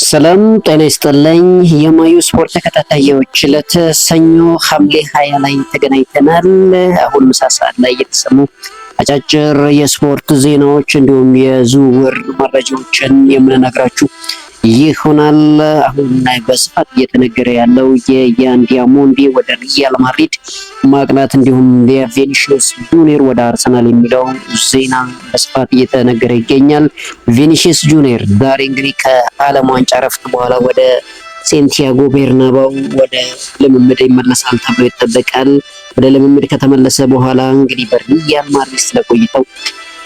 ሰላም ጤና ይስጥልኝ። የማዩ ስፖርት ተከታታዮች ለተሰኞ ሐምሌ 20 ላይ ተገናኝተናል። አሁን ምሳ ሰዓት ላይ የተሰሙ አጫጭር የስፖርት ዜናዎች እንዲሁም የዝውውር መረጃዎችን የምንነግራችሁ ይሆናል። አሁን ላይ በስፋት እየተነገረ ያለው የያን ዲያሞንዴ ወደ ሪያል ማድሪድ ማቅናት እንዲሁም የቪኒሺየስ ጁኒየር ወደ አርሰናል የሚለው ዜና በስፋት እየተነገረ ይገኛል። ቪኒሺየስ ጁኒየር ዛሬ እንግዲህ ከዓለም ዋንጫ ረፍት በኋላ ወደ ሴንቲያጎ ቤርናባው ወደ ልምምድ ይመለሳል ተብሎ ይጠበቃል። ወደ ልምምድ ከተመለሰ በኋላ እንግዲህ በሪያል ማድሪድ ስለቆይተው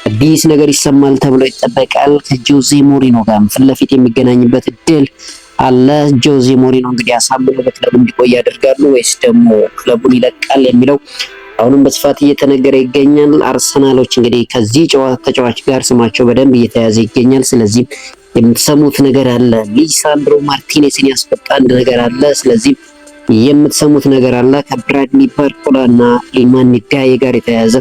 አዲስ ነገር ይሰማል ተብሎ ይጠበቃል። ከጆዜ ሞሪኖ ጋር ፊት ለፊት የሚገናኝበት እድል አለ። ጆዜ ሞሪኖ እንግዲህ አሳምነው በክለቡ እንዲቆይ ያደርጋሉ ወይስ ደግሞ ክለቡን ይለቃል የሚለው አሁንም በስፋት እየተነገረ ይገኛል። አርሰናሎች እንግዲህ ከዚህ ተጫዋች ጋር ስማቸው በደንብ እየተያዘ ይገኛል። ስለዚህ የምትሰሙት ነገር አለ። ሊሳንድሮ ማርቲኔስን ያስፈጣ አንድ ነገር አለ። ስለዚህ የምትሰሙት ነገር አለ። ከብራድሊ ባርኮላ እና ኢማን ኒጋዬ ጋር የተያያዘ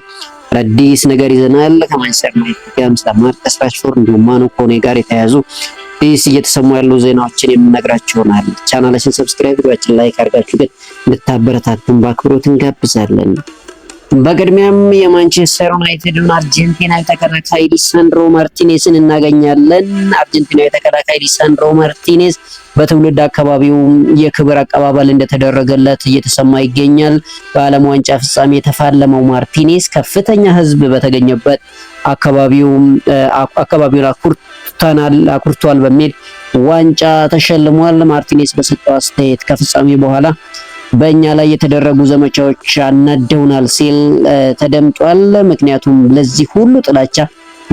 አዲስ ነገር ይዘናል። ከማንቸስተር ዩናይትድ ጋር ማርከስ ራሽፎርድ እንዲሁም ማኑ ኮኔ ጋር የተያያዙ አዲስ እየተሰሙ ያሉ ዜናዎችን የምነግራችሁ ይሆናል። ቻናላችን ሰብስክራይብ፣ ቪዲዮአችን ላይክ አድርጋችሁ ግን እንድታበረታቱን በአክብሮት እንጋብዛለን። በቅድሚያም የማንቸስተር ዩናይትድን አርጀንቲናዊ ተከላካይ ሊሳንድሮ ማርቲኔዝን እናገኛለን። አርጀንቲናዊ ተከላካይ ሊሳንድሮ ማርቲኔዝ በትውልድ አካባቢው የክብር አቀባበል እንደተደረገለት እየተሰማ ይገኛል። በዓለም ዋንጫ ፍጻሜ የተፋለመው ማርቲኔዝ ከፍተኛ ሕዝብ በተገኘበት አካባቢውን አኩርቷል በሚል ዋንጫ ተሸልሟል። ማርቲኔዝ በሰጠው አስተያየት ከፍጻሜ በኋላ በእኛ ላይ የተደረጉ ዘመቻዎች አናደውናል ሲል ተደምጧል። ምክንያቱም ለዚህ ሁሉ ጥላቻ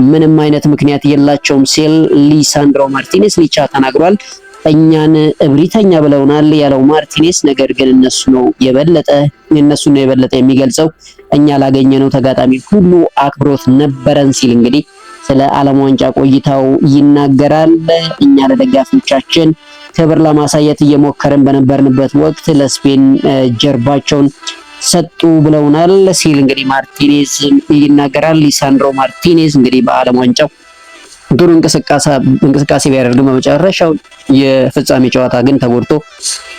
ምንም አይነት ምክንያት የላቸውም ሲል ሊሳንድሮ ማርቲኔዝ ሊቻ ተናግሯል። እኛን እብሪተኛ ብለውናል ያለው ማርቲኔዝ ነገር ግን እነሱን ነው የበለጠ የሚገልጸው እኛ ላገኘነው ተጋጣሚ ሁሉ አክብሮት ነበረን ሲል እንግዲህ ስለ ዓለም ዋንጫ ቆይታው ይናገራል። እኛ ለደጋፊዎቻችን ክብር ለማሳየት እየሞከርን በነበርንበት ወቅት ለስፔን ጀርባቸውን ሰጡ ብለውናል ሲል እንግዲህ ማርቲኔዝ ይናገራል። ሊሳንድሮ ማርቲኔዝ እንግዲህ በዓለም ዋንጫው ጥሩ እንቅስቃሴ ቢያደርግም በመጨረሻው የፍጻሜ ጨዋታ ግን ተጎድቶ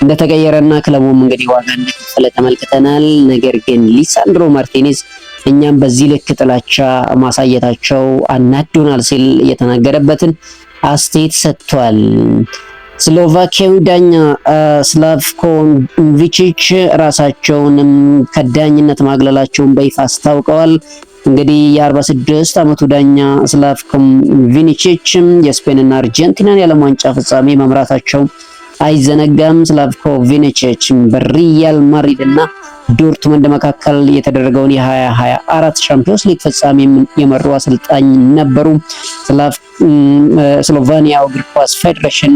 እንደተቀየረና ክለቡም እንግዲህ ዋጋ እንደከፈለ ተመልክተናል። ነገር ግን ሊሳንድሮ ማርቲኔዝ እኛም በዚህ ልክ ጥላቻ ማሳየታቸው አናዶናል ሲል የተናገረበትን አስተያየት ሰጥቷል። ስሎቫኪያዊ ዳኛ ስላቭኮ ቪቺች ራሳቸውንም ከዳኝነት ማግለላቸውን በይፋ አስታውቀዋል። እንግዲህ የ46 ዓመቱ ዳኛ ስላቭኮ ቪቺች የስፔንና አርጀንቲናን የዓለም ዋንጫ ፍጻሜ መምራታቸው አይዘነጋም። ስላቭኮ ቪቺች በሪያል ማድሪድ እና ዶርትመንድ መካከል የተደረገውን የ2024 ቻምፒዮንስ ሊግ ፍጻሜ የመሩ አሰልጣኝ ነበሩ። ስሎቬኒያው እግር ኳስ ፌዴሬሽን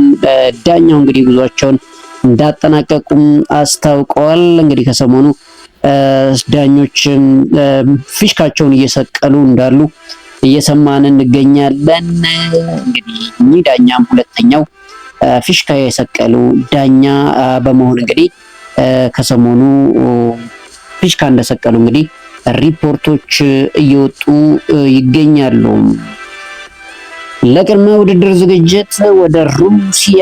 ዳኛው እንግዲህ ጉዟቸውን እንዳጠናቀቁም አስታውቀዋል። እንግዲህ ከሰሞኑ ዳኞች ፊሽካቸውን እየሰቀሉ እንዳሉ እየሰማን እንገኛለን። እንግዲህ እኚህ ዳኛም ሁለተኛው ፊሽካ የሰቀሉ ዳኛ በመሆን እንግዲህ ከሰሞኑ ፊሽካ እንደሰቀሉ እንግዲህ ሪፖርቶች እየወጡ ይገኛሉ። ለቅድመ ውድድር ዝግጅት ወደ ሩሲያ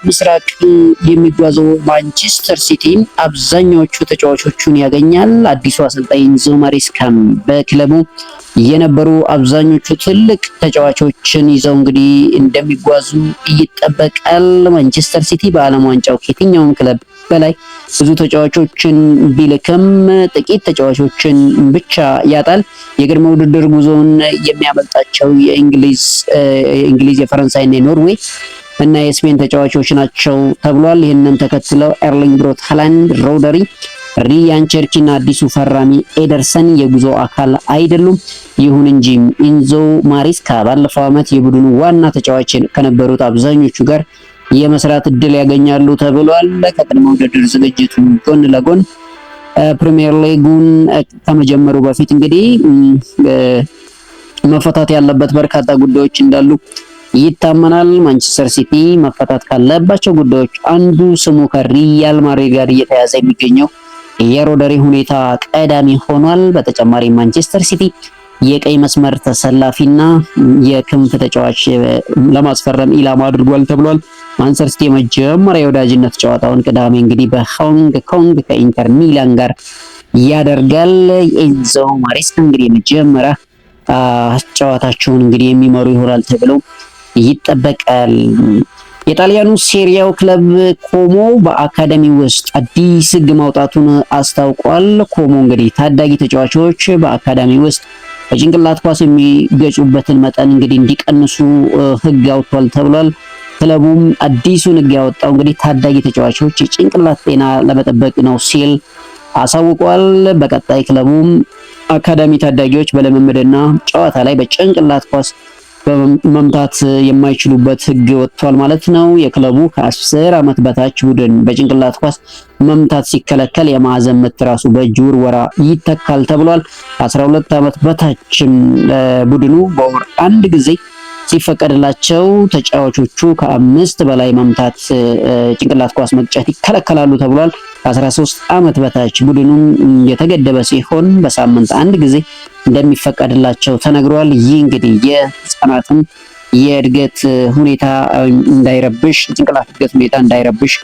ምስራቅ የሚጓዘው ማንቸስተር ሲቲ አብዛኛዎቹ ተጫዋቾቹን ያገኛል። አዲሱ አሰልጣኝ ኢንዞ ማሬስካም በክለቡ የነበሩ አብዛኞቹ ትልቅ ተጫዋቾችን ይዘው እንግዲህ እንደሚጓዙ ይጠበቃል። ማንቸስተር ሲቲ በዓለም ዋንጫው ከየትኛውም ክለብ በላይ ብዙ ተጫዋቾችን ቢልክም ጥቂት ተጫዋቾችን ብቻ ያጣል። የቅድመ ውድድር ጉዞውን የሚያመልጣቸው የእንግሊዝ፣ የፈረንሳይና የኖርዌይ እና የስፔን ተጫዋቾች ናቸው ተብሏል። ይህንን ተከትለው ኤርሊንግ ብሮት ሃላንድ፣ ሮደሪ፣ ሪያን ቸርኪ እና አዲሱ ፈራሚ ኤደርሰን የጉዞ አካል አይደሉም። ይሁን እንጂ ኢንዞ ማሬስካ ባለፈው ዓመት የቡድኑ ዋና ተጫዋች ከነበሩት አብዛኞቹ ጋር የመስራት እድል ያገኛሉ ተብሏል። ከቅድመ ውድድር ዝግጅቱ ጎን ለጎን ፕሪሚየር ሊጉን ከመጀመሩ በፊት እንግዲህ መፈታት ያለበት በርካታ ጉዳዮች እንዳሉ ይታመናል። ማንቸስተር ሲቲ መፈታት ካለባቸው ጉዳዮች አንዱ ስሙ ከሪያል ማድሪድ ጋር እየተያዘ የሚገኘው የሮደሪ ሁኔታ ቀዳሚ ሆኗል። በተጨማሪ ማንቸስተር ሲቲ የቀይ መስመር ተሰላፊና የክንፍ ተጫዋች ለማስፈረም ኢላማ አድርጓል ተብሏል። ማንቸስተር ሲቲ የመጀመሪያ የወዳጅነት ጨዋታውን ቅዳሜ እንግዲህ በሆንግ ኮንግ ከኢንተር ሚላን ጋር ያደርጋል። ኤንዞ ማሬስካ እንግዲህ የመጀመሪያ ጨዋታቸውን እንግዲህ የሚመሩ ይሆናል ተብሎ ይጠበቃል። የጣሊያኑ ሴሪያው ክለብ ኮሞ በአካዳሚ ውስጥ አዲስ ሕግ ማውጣቱን አስታውቋል። ኮሞ እንግዲህ ታዳጊ ተጫዋቾች በአካዳሚ ውስጥ በጭንቅላት ኳስ የሚገጩበትን መጠን እንግዲህ እንዲቀንሱ ሕግ አውጥቷል ተብሏል። ክለቡም አዲሱን ሕግ ያወጣው እንግዲህ ታዳጊ ተጫዋቾች የጭንቅላት ጤና ለመጠበቅ ነው ሲል አሳውቋል። በቀጣይ ክለቡም አካዳሚ ታዳጊዎች በልምምድና ጨዋታ ላይ በጭንቅላት ኳስ መምታት የማይችሉበት ሕግ ወጥቷል ማለት ነው። የክለቡ ከ10 ዓመት በታች ቡድን በጭንቅላት ኳስ መምታት ሲከለከል የማዕዘን ምት ራሱ በእጅ ውርወራ ይተካል ተብሏል። ከ12 ዓመት በታችም ቡድኑ በወር አንድ ጊዜ ሲፈቀድላቸው ተጫዋቾቹ ከ5 በላይ መምታት ጭንቅላት ኳስ መቅጨት ይከለከላሉ ተብሏል። ከ13 ዓመት በታች ቡድኑም የተገደበ ሲሆን በሳምንት አንድ ጊዜ እንደሚፈቀድላቸው ተነግሯል። ይህ እንግዲህ የህፃናትን የእድገት ሁኔታ እንዳይረብሽ ጭንቅላት እድገት ሁኔታ እንዳይረብሽ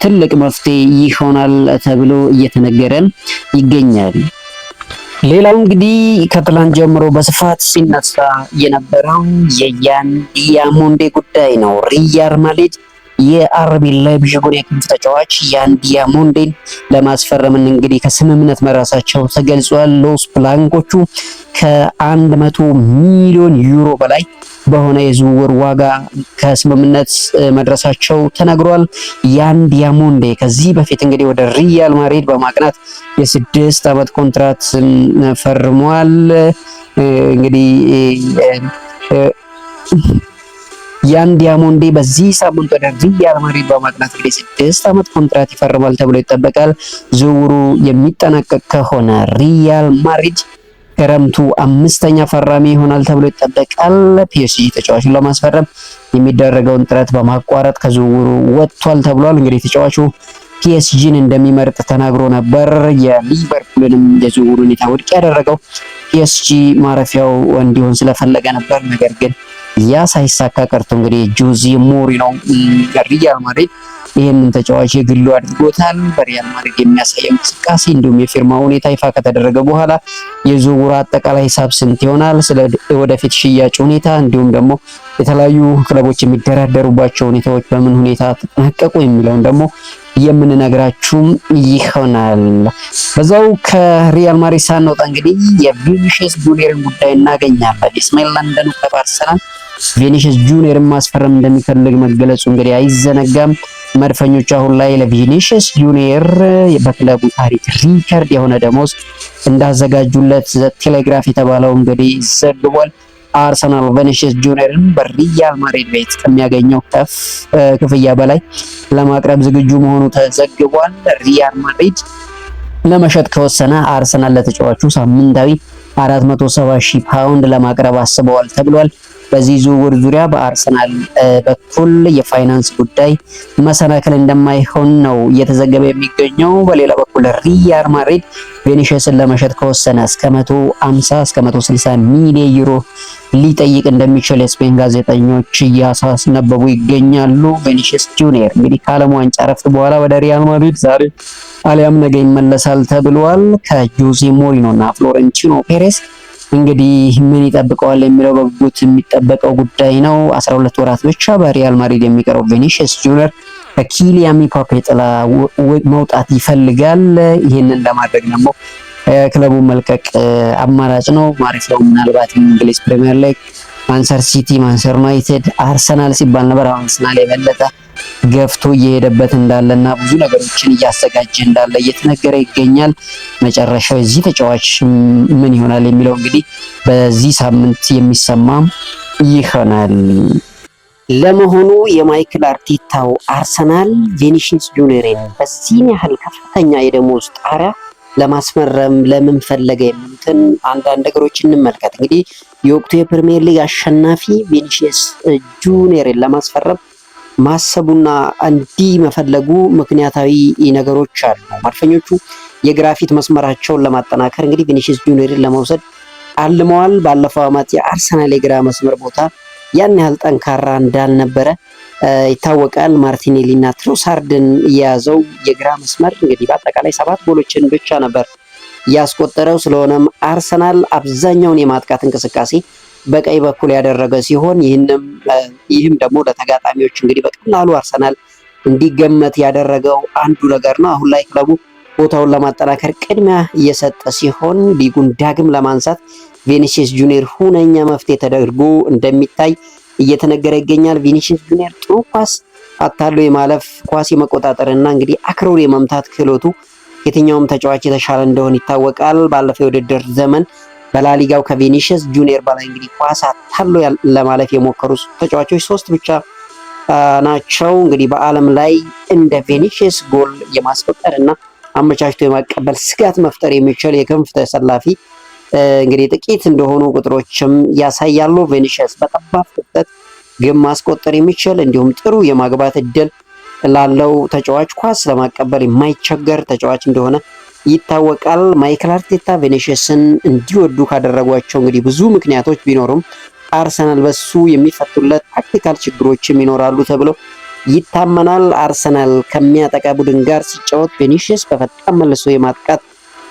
ትልቅ መፍትሄ ይሆናል ተብሎ እየተነገረን ይገኛል። ሌላው እንግዲህ ከትላንት ጀምሮ በስፋት ሲነሳ የነበረው የያን ዲያሞንዴ ጉዳይ ነው። ሪያል ማድሪድ የአርቢ ላይፕዚጉን የክንፍ ተጫዋች ያን ዲያሞንዴን ለማስፈረም እንግዲህ ከስምምነት መድረሳቸው ተገልጿል። ሎስ ብላንኮቹ ከ100 ሚሊዮን ዩሮ በላይ በሆነ የዝውውር ዋጋ ከስምምነት መድረሳቸው ተነግሯል። ያን ዲያሞንዴ ከዚህ በፊት እንግዲህ ወደ ሪያል ማድሪድ በማቅናት የ6 ዓመት ኮንትራት ፈርሟል። እንግዲህ ያን ዲያሞንዴ በዚህ ሳምንት ወደ ሪያል ማድሪድ በማቅናት እንግዲህ 6 ዓመት ኮንትራት ይፈርማል ተብሎ ይጠበቃል። ዝውውሩ የሚጠናቀቅ ከሆነ ሪያል ማድሪድ ክረምቱ 5ኛ ፈራሚ ይሆናል ተብሎ ይጠበቃል። ፒኤስጂ ተጫዋቹን ለማስፈረም የሚደረገውን ጥረት በማቋረጥ ከዝውውሩ ወጥቷል ተብሏል። እንግዲህ ተጫዋቹ ፒኤስጂን እንደሚመርጥ ተናግሮ ነበር። የሊቨርፑልንም የዝውውር ሁኔታ ውድቅ ያደረገው ፒኤስጂ ማረፊያው እንዲሆን ስለፈለገ ነበር። ነገር ግን ያ ሳይሳካ ቀርቶ እንግዲህ ጆዜ ሞሪኖ ሪያል ማድሪድ ይህንን ተጫዋች የግሉ አድርጎታል። በሪያል ማድሪድ የሚያሳየው እንቅስቃሴ እንዲሁም የፊርማ ሁኔታ ይፋ ከተደረገ በኋላ የዝውውሩ አጠቃላይ ሂሳብ ስንት ይሆናል፣ ስለ ወደፊት ሽያጭ ሁኔታ እንዲሁም ደግሞ የተለያዩ ክለቦች የሚደራደሩባቸው ሁኔታዎች በምን ሁኔታ ተጠናቀቁ የሚለውን ደግሞ የምንነግራችሁም ይሆናል። በዛው ከሪያል ማድሪድ ሳንወጣ እንግዲህ የቪኒሺየስ ጁኒየርን ጉዳይ እናገኛለን። የሰሜን ለንደኑ ክለብ አርሰናል ቪኒሺየስ ጁኒየርን ማስፈረም እንደሚፈልግ መገለጹ እንግዲህ አይዘነጋም። መድፈኞቹ አሁን ላይ ለቪኒሺየስ ጁኒየር በክለቡ ታሪክ ሪከርድ የሆነ ደሞዝ እንዳዘጋጁለት ቴሌግራፍ የተባለው እንግዲህ ዘግቧል። አርሰናል ቪኒሺየስ ጁኒየርን በሪያል ማድሪድ ቤት ከሚያገኘው ክፍያ በላይ ለማቅረብ ዝግጁ መሆኑ ተዘግቧል። ሪያል ማድሪድ ለመሸጥ ከወሰነ አርሰናል ለተጫዋቹ ሳምንታዊ 470,000 ፓውንድ ለማቅረብ አስበዋል ተብሏል። በዚህ ዝውውር ዙሪያ በአርሰናል በኩል የፋይናንስ ጉዳይ መሰናክል እንደማይሆን ነው እየተዘገበ የሚገኘው። በሌላ በኩል ሪያል ማድሪድ ቪኒሺየስን ለመሸጥ ከወሰነ እስከ 150 እስከ 160 ሚሊዮን ዩሮ ሊጠይቅ እንደሚችል የስፔን ጋዜጠኞች እያሳስነበቡ ይገኛሉ። ቪኒሺየስ ጁኒየር እንግዲህ ከዓለም ዋንጫ እረፍት በኋላ ወደ ሪያል ማድሪድ ዛሬ አሊያም ነገ ይመለሳል ተብሏል። ከጆዜ ሞሪኖ እና ፍሎሬንቲኖ ፔሬስ እንግዲህ ምን ይጠብቀዋል የሚለው በጉጉት የሚጠበቀው ጉዳይ ነው። 12 ወራት ብቻ በሪያል ማድሪድ የሚቀረው ቪኒሺየስ ጁኒየር ከኪሊያን ምባፔ ጥላ መውጣት ይፈልጋል። ይህንን ለማድረግ ደግሞ ክለቡ መልቀቅ አማራጭ ነው። ማረፊያው ምናልባት እንግሊዝ ፕሪሚየር ሊግ ማንቸስተር ሲቲ፣ ማንቸስተር ዩናይትድ፣ አርሰናል ሲባል ነበር። አርሰናል የበለጠ ገፍቶ እየሄደበት እንዳለና ብዙ ነገሮችን እያዘጋጀ እንዳለ እየተነገረ ይገኛል። መጨረሻው የዚህ ተጫዋች ምን ይሆናል የሚለው እንግዲህ በዚህ ሳምንት የሚሰማ ይሆናል። ለመሆኑ የማይክል አርቴታው አርሰናል ቪኒሺየስ ጁኒየርን በዚህን ያህል ከፍተኛ የደሞዝ ጣሪያ ለማስፈረም ለምን ፈለገ የሚሉትን አንዳንድ ነገሮች እንመልከት። እንግዲህ የወቅቱ የፕሪሚየር ሊግ አሸናፊ ቪኒሺየስ ጁኒየርን ለማስፈረም ማሰቡና እንዲህ መፈለጉ ምክንያታዊ ነገሮች አሉ። መድፈኞቹ የግራፊት መስመራቸውን ለማጠናከር እንግዲህ ቪኒሺየስ ጁኒየርን ለመውሰድ አልመዋል። ባለፈው ዓመት የአርሰናል የግራ መስመር ቦታ ያን ያህል ጠንካራ እንዳልነበረ ይታወቃል። ማርቲኔሊ እና ትሮሳርድን የያዘው የግራ መስመር እንግዲህ በአጠቃላይ 7 ጎሎችን ብቻ ነበር ያስቆጠረው። ስለሆነም አርሰናል አብዛኛውን የማጥቃት እንቅስቃሴ በቀኝ በኩል ያደረገ ሲሆን ይህም ደግሞ ለተጋጣሚዎች እንግዲህ በቀላሉ አርሰናል እንዲገመት ያደረገው አንዱ ነገር ነው። አሁን ላይ ክለቡ ቦታውን ለማጠናከር ቅድሚያ እየሰጠ ሲሆን ሊጉን ዳግም ለማንሳት ቪኒሲየስ ጁኒየር ሁነኛ መፍትሄ ተደርጎ እንደሚታይ እየተነገረ ይገኛል። ቪኒሲየስ ጁኒየር ጥሩ ኳስ አታሎ የማለፍ ኳስ የመቆጣጠር እና እንግዲህ አክሮ የመምታት ክህሎቱ የትኛውም ተጫዋች የተሻለ እንደሆነ ይታወቃል። ባለፈው የውድድር ዘመን በላሊጋው ከቪኒሲየስ ጁኒየር በላይ እንግዲህ ኳስ አታሎ ለማለፍ የሞከሩ ተጫዋቾች 3 ብቻ ናቸው። እንግዲህ በዓለም ላይ እንደ ቪኒሲየስ ጎል የማስቆጠር እና አመቻችቶ የማቀበል ስጋት መፍጠር የሚችል የክንፍ ተሰላፊ እንግዲህ ጥቂት እንደሆኑ ቁጥሮችም ያሳያሉ። ቪኒሲየስ በጠባብ ክፍተት ግብ ማስቆጠር የሚችል እንዲሁም ጥሩ የማግባት እድል ላለው ተጫዋች ኳስ ለማቀበል የማይቸገር ተጫዋች እንደሆነ ይታወቃል። ማይክል አርቴታ ቪኒሲየስን እንዲወዱ ካደረጓቸው እንግዲህ ብዙ ምክንያቶች ቢኖሩም አርሰናል በሱ የሚፈቱለት ታክቲካል ችግሮችም ይኖራሉ ተብሎ ይታመናል። አርሰናል ከሚያጠቃ ቡድን ጋር ሲጫወት ቪኒሲየስ በፈጣን መልሶ የማጥቃት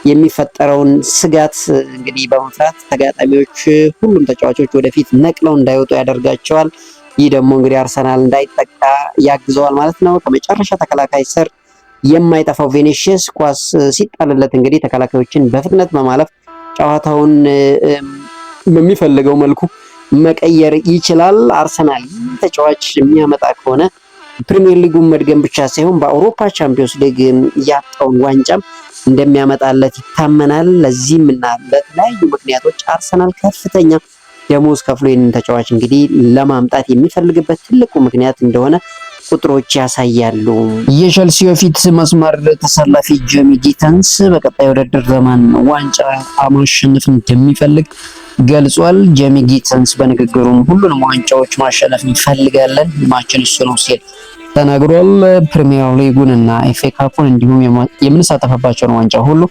የሚፈጠረውን ስጋት እንግዲህ በመፍራት ተጋጣሚዎች ሁሉም ተጫዋቾች ወደፊት ነቅለው እንዳይወጡ ያደርጋቸዋል። ይህ ደግሞ እንግዲህ አርሰናል እንዳይጠቃ ያግዘዋል ማለት ነው። ከመጨረሻ ተከላካይ ስር የማይጠፋው ቪኒሲየስ ኳስ ሲጣልለት እንግዲህ ተከላካዮችን በፍጥነት በማለፍ ጨዋታውን በሚፈልገው መልኩ መቀየር ይችላል። አርሰናል ተጫዋች የሚያመጣ ከሆነ ፕሪሚየር ሊጉን መድገም ብቻ ሳይሆን በአውሮፓ ቻምፒዮንስ ሊግ ያጣውን ዋንጫም እንደሚያመጣለት ይታመናል። ለዚህም እና ለተለያዩ ምክንያቶች አርሰናል ከፍተኛ ደሞዝ ከፍሎ ይህንን ተጫዋች እንግዲህ ለማምጣት የሚፈልግበት ትልቁ ምክንያት እንደሆነ ቁጥሮች ያሳያሉ። የቸልሲ የፊት መስመር ተሰላፊ ጄሚ ጊተንስ በቀጣይ ውድድር ዘመን ዋንጫ ማሸነፍ እንደሚፈልግ ገልጿል። ጄሚ ጊተንስ በንግግሩም ሁሉንም ዋንጫዎች ማሸነፍ እንፈልጋለን ማችን እሱ ነው ሲል ተናግሯል። ፕሪሚየር ሊጉን እና ኤፍኤ ካፑን እንዲሁም የምንሳተፈባቸውን ዋንጫ ሁሉ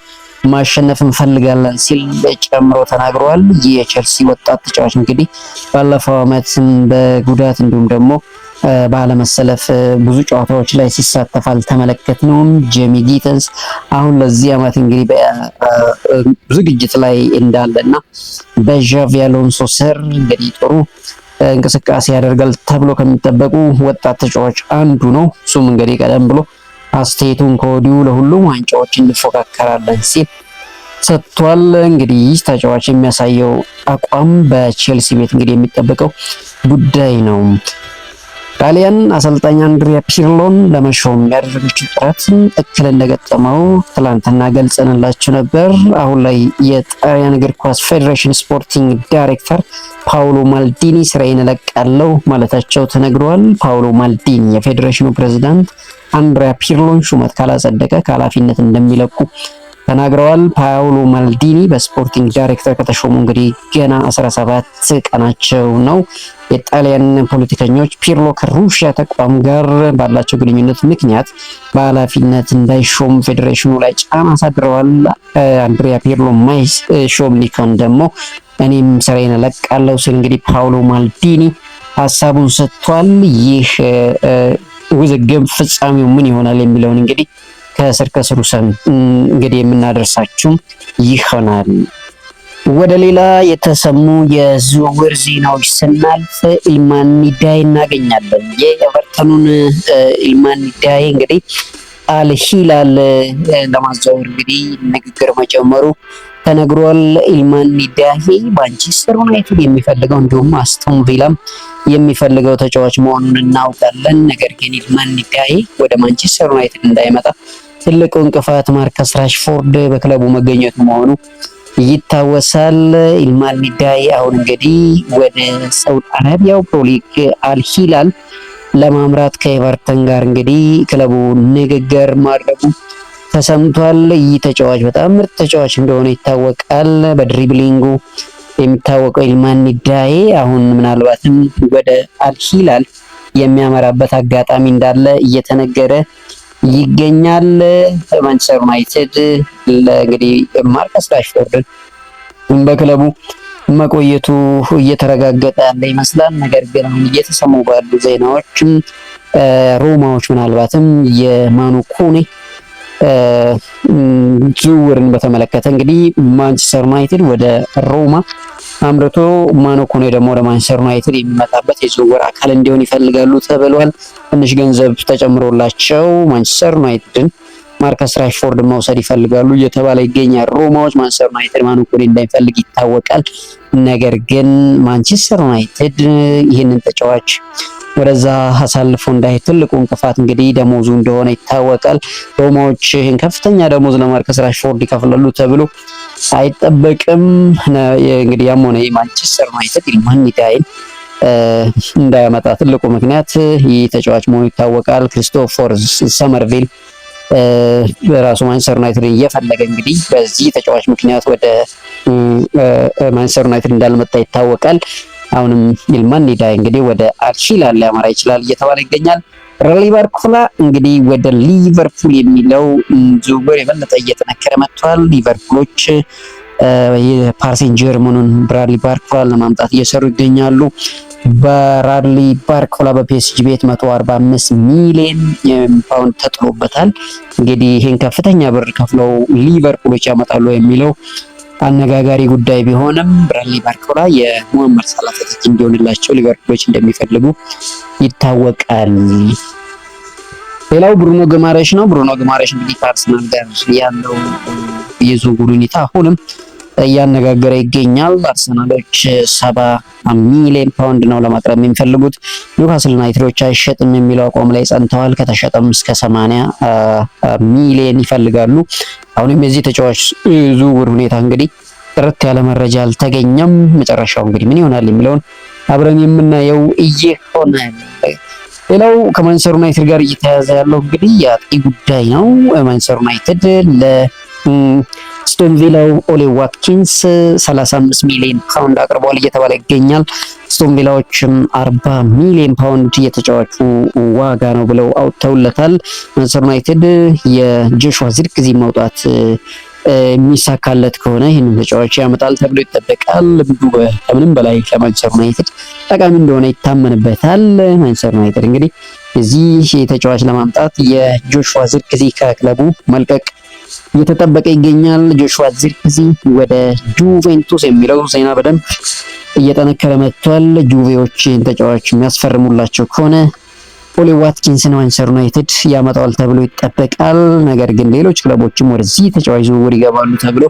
ማሸነፍ እንፈልጋለን ሲል ጨምሮ ተናግሯል። የቸልሲ ወጣት ተጫዋች እንግዲህ ባለፈው ዓመትም በጉዳት እንዲሁም ደግሞ ባለመሰለፍ ብዙ ጨዋታዎች ላይ ሲሳተፍ አልተመለከትነውም። ጄሚ ጊተንስ አሁን ለዚህ ዓመት እንግዲህ ዝግጅት ላይ እንዳለና በዣቪ አሎንሶ ስር እንግዲህ ጥሩ እንቅስቃሴ ያደርጋል ተብሎ ከሚጠበቁ ወጣት ተጫዋች አንዱ ነው። እሱም እንግዲህ ቀደም ብሎ አስተያየቱን ከወዲሁ ለሁሉም ዋንጫዎች እንፎካከራለን ሲል ሰጥቷል። እንግዲህ ተጫዋች የሚያሳየው አቋም በቼልሲ ቤት እንግዲህ የሚጠበቀው ጉዳይ ነው። ጣሊያን አሰልጣኝ አንድሪያ ፒርሎን ለመሾም ያደረገችው ጥረት እክል እንደገጠመው ትላንትና ገልጸንላችሁ ነበር። አሁን ላይ የጣሊያን እግር ኳስ ፌዴሬሽን ስፖርቲንግ ዳይሬክተር ፓውሎ ማልዲኒ ስራዬን እለቃለሁ ማለታቸው ተነግሯል። ፓውሎ ማልዲኒ የፌዴሬሽኑ ፕሬዝዳንት አንድሪያ ፒርሎን ሹመት ካላጸደቀ ከኃላፊነት እንደሚለቁ ተናግረዋል። ፓውሎ ማልዲኒ በስፖርቲንግ ዳይሬክተር ከተሾሙ እንግዲህ ገና 17 ቀናቸው ነው። የጣሊያን ፖለቲከኞች ፒርሎ ከሩሲያ ተቋም ጋር ባላቸው ግንኙነት ምክንያት በኃላፊነት እንዳይሾም ፌዴሬሽኑ ላይ ጫና አሳድረዋል። አንድሪያ ፒርሎ ማይሾም ሊሆን ደግሞ እኔም ስራዬን እለቃለሁ ሲል እንግዲህ ፓውሎ ማልዲኒ ሀሳቡን ሰጥቷል። ይህ ውዝግብ ፍጻሜው ምን ይሆናል የሚለውን እንግዲህ ከስር ከስሩ እንግዲህ የምናደርሳችሁ ይሆናል። ወደ ሌላ የተሰሙ የዝውውር ዜናዎች ስናልፍ ኢልማን ኒዳይ እናገኛለን። የኤቨርተኑን ኢልማን ኒዳይ እንግዲህ አልሂላል ለማዘዋወር እንግዲህ ንግግር መጀመሩ ተነግሯል። ኢልማን ኒዳይ ማንቸስተር ዩናይትድ የሚፈልገው እንዲሁም አስቶን ቪላም የሚፈልገው ተጫዋች መሆኑን እናውቃለን። ነገር ግን ኢልማን ኒዳይ ወደ ማንቸስተር ዩናይትድ እንዳይመጣ ትልቁ እንቅፋት ማርከስ ራሽፎርድ በክለቡ መገኘቱ መሆኑ ይታወሳል። ኢልማን ኒዳይ አሁን እንግዲህ ወደ ሳውዲ አረቢያው ፕሮሊግ አልሂላል ለማምራት ከኤቨርተን ጋር እንግዲህ ክለቡ ንግግር ማድረጉ ተሰምቷል። ይህ ተጫዋች በጣም ምርጥ ተጫዋች እንደሆነ ይታወቃል። በድሪብሊንጉ የሚታወቀው ኢልማን ኒዳይ አሁን ምናልባትም ወደ አልሂላል የሚያመራበት አጋጣሚ እንዳለ እየተነገረ ይገኛል። ማንቸስተር ዩናይትድ እንግዲህ ማርከስ ራሽፎርድን በክለቡ መቆየቱ እየተረጋገጠ ያለ ይመስላል። ነገር ግን አሁን እየተሰሙ ባሉ ዜናዎችም ሮማዎች ምናልባትም የማኑ ኮኔ ዝውውርን በተመለከተ እንግዲህ ማንቸስተር ዩናይትድ ወደ ሮማ አምርቶ ማኑ ኮኔ ደግሞ ወደ ማንቸስተር ዩናይትድ የሚመጣበት የዝውውር አካል እንዲሆን ይፈልጋሉ ተብሏል። ትንሽ ገንዘብ ተጨምሮላቸው ማንቸስተር ዩናይትድን ማርከስ ራሽፎርድ መውሰድ ይፈልጋሉ እየተባለ ይገኛል። ሮማዎች ማንቸስተር ዩናይትድ ማኑ ኮኔ እንዳይፈልግ ይታወቃል። ነገር ግን ማንቸስተር ዩናይትድ ይህንን ተጫዋች ወደዛ አሳልፎ እንዳይ ትልቁ እንቅፋት እንግዲህ ደሞዙ እንደሆነ ይታወቃል። ሮማዎች ይህን ከፍተኛ ደሞዝ ለማርከስ ራሽፎርድ ይከፍላሉ ተብሎ አይጠበቅም። እንግዲህ ያም ሆነ ማንቸስተር ዩናይትድ ኢልማን ኒዳይን እንዳያመጣ ትልቁ ምክንያት ይህ ተጫዋች መሆኑ ይታወቃል። ክሪስቶፈር ሰመርቪል በራሱ ማንቸስተር ዩናይትድ እየፈለገ እንግዲህ በዚህ ተጫዋች ምክንያት ወደ ማንቸስተር ዩናይትድ እንዳልመጣ ይታወቃል። አሁንም ኢልማን ኒዳይ እንግዲህ ወደ አልሂላል ሊያመራ ይችላል እየተባለ ይገኛል። ሊቨርፑል እንግዲህ ወደ ሊቨርፑል የሚለው ዝውውር የበለጠ እየተነከረ መጥቷል። ሊቨርፑሎች የፓሪስ ጀርመኑን ብራድሊ ባርኮላን ለማምጣት እየሰሩ ይገኛሉ። ብራድሊ ባርኮላ በፒኤስጂ ቤት 145 ሚሊዮን ፓውንድ ተጥሎበታል። እንግዲህ ይህን ከፍተኛ ብር ከፍለው ሊቨርፑሎች ያመጣሉ የሚለው አነጋጋሪ ጉዳይ ቢሆንም ብራድሊ ባርኮላ የሙሐመድ ሳላህ ተተኪ እንዲሆንላቸው ሊቨርፑሎች እንደሚፈልጉ ይታወቃል። ሌላው ብሩኖ ግማሬሽ ነው። ብሩኖ ግማሬሽ እንግዲህ ከአርሰናል ጋር ያለው የዝውውር ሁኔታ አሁንም እያነጋገረ ይገኛል። አርሰናሎች 70 ሚሊዮን ፓውንድ ነው ለማቅረብ የሚፈልጉት። ኒውካስል ዩናይትዶች አይሸጥም የሚለው አቋም ላይ ጸንተዋል። ከተሸጠም እስከ 80 ሚሊዮን ይፈልጋሉ። አሁንም የዚህ ተጫዋች ዝውውር ሁኔታ እንግዲህ ጥርት ያለ መረጃ አልተገኘም። መጨረሻው እንግዲህ ምን ይሆናል የሚለውን አብረን የምናየው ይሆናል። ሌላው ከማንቸስተር ዩናይትድ ጋር እየተያዘ ያለው እንግዲህ የአጥቂ ጉዳይ ነው። ማንቸስተር ዩናይትድ ለስቶን ቪላው ኦሊ ዋትኪንስ 35 ሚሊዮን ፓውንድ አቅርበዋል እየተባለ ይገኛል። ስቶን ቪላዎችም 40 ሚሊዮን ፓውንድ የተጫዋቹ ዋጋ ነው ብለው አውጥተውለታል። ማንቸስተር ዩናይትድ የጆሹዋ ዚርክዚ መውጣት የሚሳካለት ከሆነ ይህንን ተጫዋች ያመጣል ተብሎ ይጠበቃል። ከምንም በላይ ለማንቸስተር ዩናይትድ ጠቃሚ እንደሆነ ይታመንበታል። ማንቸስተር ዩናይትድ እንግዲህ የዚህ ተጫዋች ለማምጣት የጆሹዋ ዚርክዚ ከክለቡ መልቀቅ እየተጠበቀ ይገኛል። ጆሹዋ ዚርክዚ ወደ ጁቬንቱስ የሚለው ዜና በደንብ እየጠነከረ መጥቷል። ጁቬዎች ተጫዋች የሚያስፈርሙላቸው ከሆነ ኦሊ ዋትኪንስን ማንቸስተር ዩናይትድ ያመጣዋል ተብሎ ይጠበቃል። ነገር ግን ሌሎች ክለቦችም ወደዚህ ተጫዋች ዝውውር ይገባሉ ተብሎ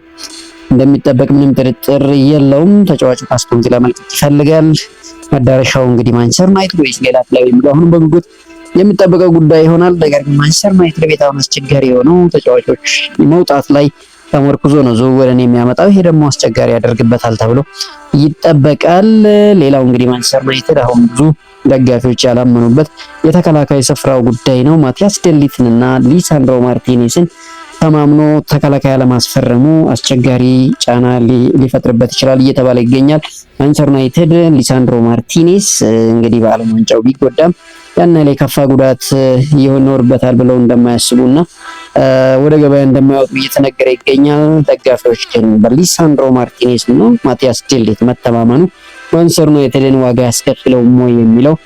እንደሚጠበቅ ምንም ጥርጥር የለውም። ተጫዋቹ ከአስቶን ቪላ መልቀቅ ይፈልጋል። መዳረሻው እንግዲህ ማንቸስተር ዩናይትድ ወይስ ሌላ ክለብ የሚለው አሁን በጉጉት የሚጠበቀው ጉዳይ ይሆናል። ነገር ግን ማንቸስተር ዩናይትድ ቤት አሁን አስቸጋሪ የሆነው ተጫዋቾች መውጣት ላይ ተመርኩዞ ነው ዝውውርን የሚያመጣው። ይሄ ደግሞ አስቸጋሪ ያደርግበታል ተብሎ ይጠበቃል። ሌላው እንግዲህ ማንቸስተር ዩናይትድ አሁን ብዙ ደጋፊዎች ያላመኑበት የተከላካይ ስፍራው ጉዳይ ነው። ማቲያስ ዴሊትን እና ሊሳንድሮ ማርቲኔስን ተማምኖ ተከላካይ ለማስፈረሙ አስቸጋሪ ጫና ሊፈጥርበት ይችላል እየተባለ ይገኛል። ማንቸስተር ዩናይትድ ሊሳንድሮ ማርቲኔስ እንግዲህ በዓለም ዋንጫው ቢጎዳም ያን ላይ ከፋ ጉዳት ይኖርበታል ብለው እንደማያስቡና ወደ ገበያ እንደማያወጡ እየተነገረ ይገኛል። ደጋፊዎች ግን በሊሳንድሮ ማርቲኔስ ነው ማቲያስ ዴሊት መተማመኑ ማንቸስተር ዩናይትድን ዋጋ ያስከፍለው ሞይ የሚለው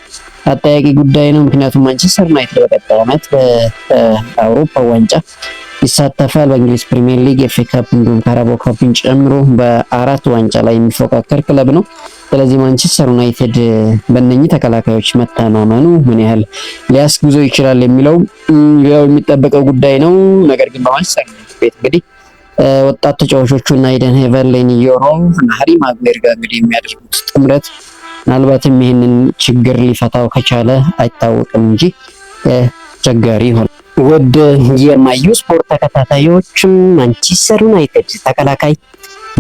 አጠያቂ ጉዳይ ነው። ምክንያቱም ማንቸስተር ዩናይትድ በቀጣይ ዓመት በአውሮፓ ዋንጫ ይሳተፋል። በእንግሊዝ ፕሪሚየር ሊግ፣ ኤፍ ኤ ካፕ እንዲሁም ካራባኦ ካፕን ጨምሮ በአራት ዋንጫ ላይ የሚፎካከር ክለብ ነው። ስለዚህ ማንቸስተር ዩናይትድ በእነኚህ ተከላካዮች መተማመኑ ምን ያህል ሊያስጉዘው ይችላል የሚለው ያው የሚጠበቀው ጉዳይ ነው። ነገር ግን በማንቸስተር ዩናይትድ ቤት እንግዲህ ወጣት ተጫዋቾቹ እና ኤደን ሄቨርሌን ዮሮ እና ሃሪ ማጉዌር ጋር እንግዲህ የሚያደርጉት ጥምረት ምናልባትም ይህንን ችግር ሊፈታው ከቻለ አይታወቅም እንጂ አስቸጋሪ ይሆናል። ወደ የማዩ ስፖርት ተከታታዮች ማንቸስተር ዩናይትድ ተከላካይ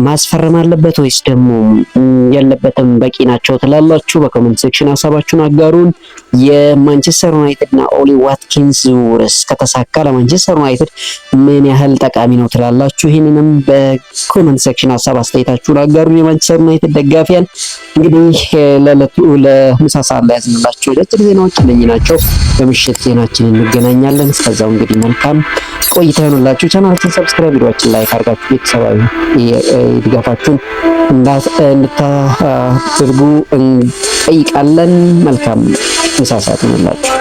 ማስፈረም አለበት ወይስ ደግሞ የለበትም በቂ ናቸው ትላላችሁ? በኮሜንት ሴክሽን ሀሳባችሁን አጋሩን። የማንቸስተር ዩናይትድ እና ኦሊ ዋትኪንስ ዝውውርስ ከተሳካ ለማንቸስተር ዩናይትድ ምን ያህል ጠቃሚ ነው ትላላችሁ? ይህንንም በኮሜንት ሴክሽን ሀሳብ አስተያየታችሁን አጋሩን። የማንቸስተር ዩናይትድ ደጋፊያን እንግዲህ ለምሳ ሰዓት ላይ ያዝንላችሁ አጫጭር ዜናዎች እነኚህ ናቸው። በምሽት ዜናችን እንገናኛለን። እስከዛው እንግዲህ መልካም ቆይታ ይሁንላችሁ። ቻናላችንን ሰብስክራይብ፣ ቪዲዮአችንን ላይክ አድርጋችሁ ቤተሰባዊ ድጋፋችሁን እንድታደርጉ እንጠይቃለን። መልካም ምሳ ሰዓት ይሁንላችሁ።